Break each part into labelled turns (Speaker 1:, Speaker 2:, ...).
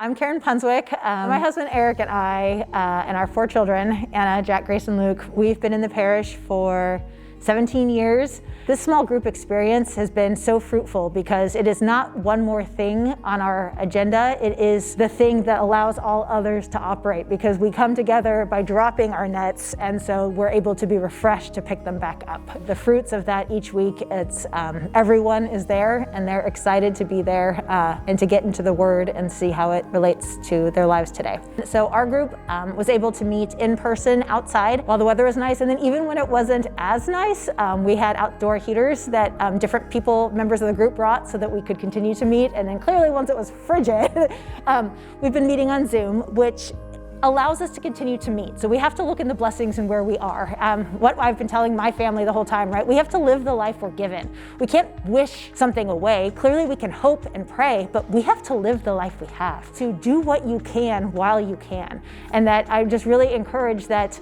Speaker 1: I'm Karen Punswick. My husband Eric and I, and our 4 children, Anna, Jack, Grace, and Luke, we've been in the parish for 17 years. This small group experience has been so fruitful because it is not one more thing on our agenda. It is the thing that allows all others to operate, because we come together by dropping our nets, and so we're able to be refreshed to pick them back up. The fruits of that each week, it's everyone is there and they're excited to be there and to get into the Word and see how it relates to their lives today. So our group was able to meet in person outside while the weather was nice, and then even when it wasn't as nice, we had outdoor heaters that different members of the group brought so that we could continue to meet. And then clearly once it was frigid, we've been meeting on Zoom, which allows us to continue to meet. So we have to look in the blessings and where we are. What I've been telling my family the whole time, right? We have to live the life we're given. We can't wish something away. Clearly we can hope and pray, but we have to live the life we have. To do what you can while you can. And that I just really encourage that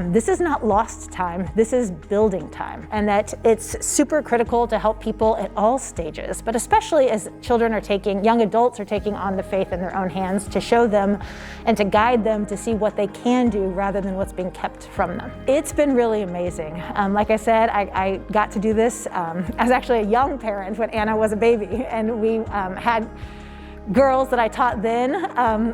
Speaker 1: this is not lost time, this is building time. And that it's super critical to help people at all stages, but especially as young adults are taking on the faith in their own hands, to show them and to guide them to see what they can do rather than what's being kept from them. It's been really amazing. Like I said, I got to do this as actually a young parent when Anna was a baby, and we had girls that I taught then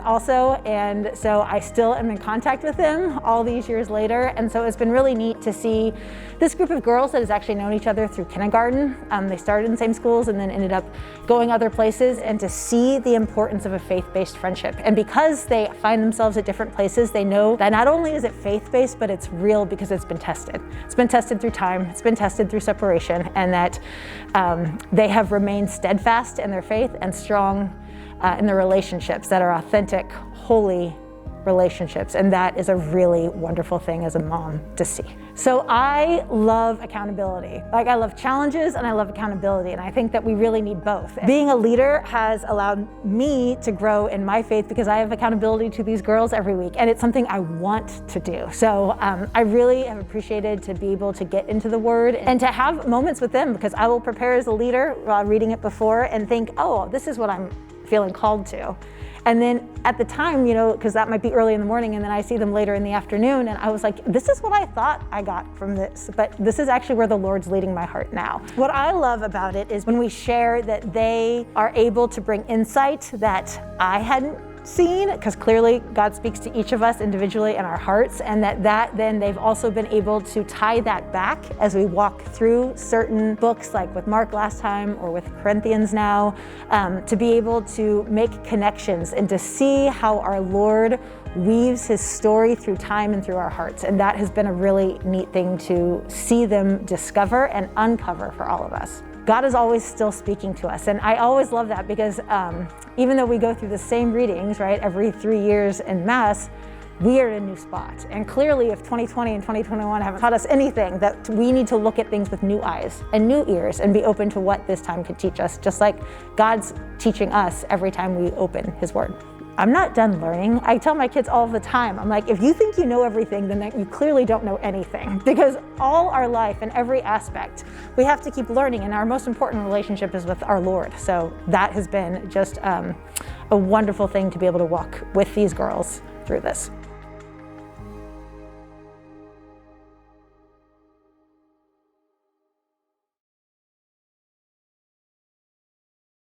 Speaker 1: also, and so I still am in contact with them all these years later. And so it's been really neat to see this group of girls that has actually known each other through kindergarten. They started in the same schools and then ended up going other places, and to see the importance of a faith-based friendship. And because they find themselves at different places, they know that not only is it faith-based, but it's real because it's been tested. It's been tested through time, it's been tested through separation, and that they have remained steadfast in their faith and strong in the relationships that are authentic, holy relationships. And that is a really wonderful thing as a mom to see. So I love accountability. Like, I love challenges and I love accountability, and I think that we really need both. Being a leader has allowed me to grow in my faith because I have accountability to these girls every week, and it's something I want to do. So I really have appreciated to be able to get into the Word and to have moments with them, because I will prepare as a leader while reading it before and think, oh, this is what I'm feeling called to. And then at the time, because that might be early in the morning, and then I see them later in the afternoon, and I was like, this is what I thought I got from this, but this is actually where the Lord's leading my heart now. What I love about it is when we share that they are able to bring insight that I hadn't seen, because clearly God speaks to each of us individually in our hearts, and that then they've also been able to tie that back as we walk through certain books, like with Mark last time or with Corinthians now, to be able to make connections and to see how our Lord weaves his story through time and through our hearts. And that has been a really neat thing to see them discover and uncover for all of us. God is always still speaking to us. And I always love that, because even though we go through the same readings, right, every 3 years in Mass, we are in a new spot. And clearly, if 2020 and 2021 haven't taught us anything, that we need to look at things with new eyes and new ears and be open to what this time could teach us, just like God's teaching us every time we open his Word. I'm not done learning. I tell my kids all the time, I'm like, if you think you know everything, then you clearly don't know anything, because all our life and every aspect, we have to keep learning, and our most important relationship is with our Lord. So that has been just a wonderful thing to be able to walk with these girls through this.